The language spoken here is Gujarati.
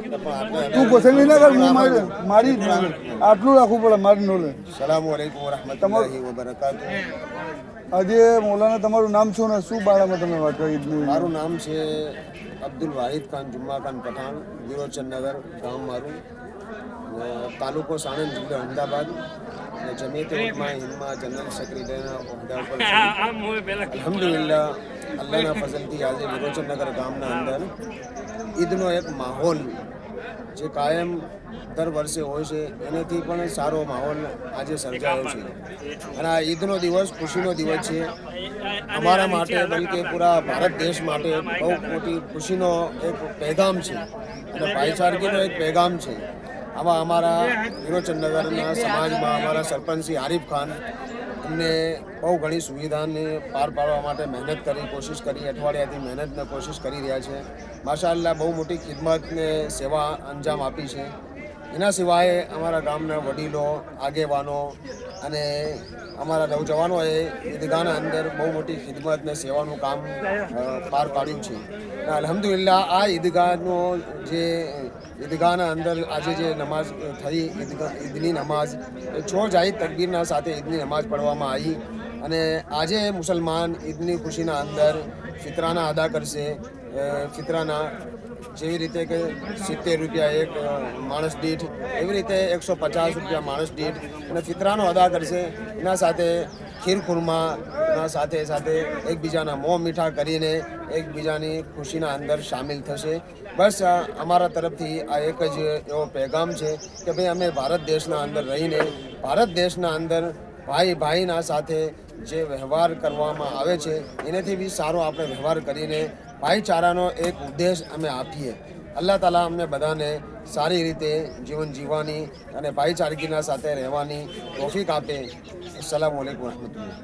તું ક્વેશ્ચન નહીં ના કર, હું મારી આટલું રાખવું પડે મારી નોલેજ. સલામુ અલૈકુમ વરહમતુલ્લાહિ વબરકાતુહ. આજે મૌલાના તમારું નામ શું ને શું બારામાં તમે વાત કરી? મારું નામ છે અબ્દુલ વાહિદ ખાન જુમ્મા ખાન પઠાણ, વિરોચનનગર ગામ મારું, તાલુકો સાણંદ, જિલ્લો અમદાવાદ. જમીયત ઉલમા હિન્દમાં જનરલ સેક્રેટરીના હોદ્દા પર છું. અલ્હમ્દુલિલ્લાહ, અલ્લાહના ફઝલથી આજે વિરોચનનગર ગામના અંદર ઈદનો એક માહોલ જે કાયમ દર વર્ષે હોય છે એનાથી પણ સારો માહોલ આજે સર્જાયો છે. અને આ ઈદનો દિવસ ખુશીનો દિવસ છે અમારા માટે, બલકે પૂરા ભારત દેશ માટે બહુ મોટી ખુશીનો એક પેગામ છે અને ભાઈચારગીનો એક પેગામ છે. આમાં અમારા વિરોચનનગરના સમાજમાં અમારા સરપંચ શ્રી આરિફ ખાન એમને બહુ ઘણી સુવિધાને પાર પાડવા માટે મહેનત કરી, કોશિશ કરી, અઠવાડિયાથી મહેનતને કોશિશ કરી રહ્યા છે. માશાઅલ્લાહ બહુ મોટી ખિદમતને સેવા અંજામ આપી છે. એના સિવાય અમારા ગામના વડીલો, આગેવાનો અને અમારા નવજવાનોએ ઈદગાહના અંદર બહુ મોટી ખિદમત ને સેવાનું કામ પાર પાડ્યું છે. અને અલ્હમ્દુલિલ્લાહ આ ઈદગાહનો જે ઈદગાહના અંદર આજે જે નમાઝ થઈ, ઈદની નમાઝ 6 જાહિદ તકબીરના સાથે ઈદની નમાઝ પઢવામાં આવી. અને આજે મુસલમાન ઈદની ખુશીના અંદર ફિતરાના અદા કરશે. ફિતરાના જેવી રીતે કે 70 રૂપિયા એક માણસ દીઠ, એવી રીતે 150 રૂપિયા માણસ દીઠ અને ફિતરાનો અદા કરશે. એના સાથે ખીર ખુરમાના સાથે સાથે એકબીજાના મોં મીઠા કરીને એકબીજાની ખુશીના અંદર સામેલ થશે. બસ અમારા તરફથી આ એક જ એવો પેગામ છે કે ભાઈ અમે ભારત દેશના અંદર રહીને, ભારત દેશના અંદર ભાઈ ભાઈના સાથે જે વ્યવહાર કરવામાં આવે છે એનાથી બી સારો આપણે વ્યવહાર કરીને ભાઈચારાનો એક ઉદ્દેશ અમે આપીએ. અલ્લાહ તાલા અમને બધાને સારી રીતે જીવન જીવવાની અને ભાઈચારગીના સાથે રહેવાની તૌફીક આપે. અસ્સલામુ અલૈકુમ વરહમતુલ્લાહ.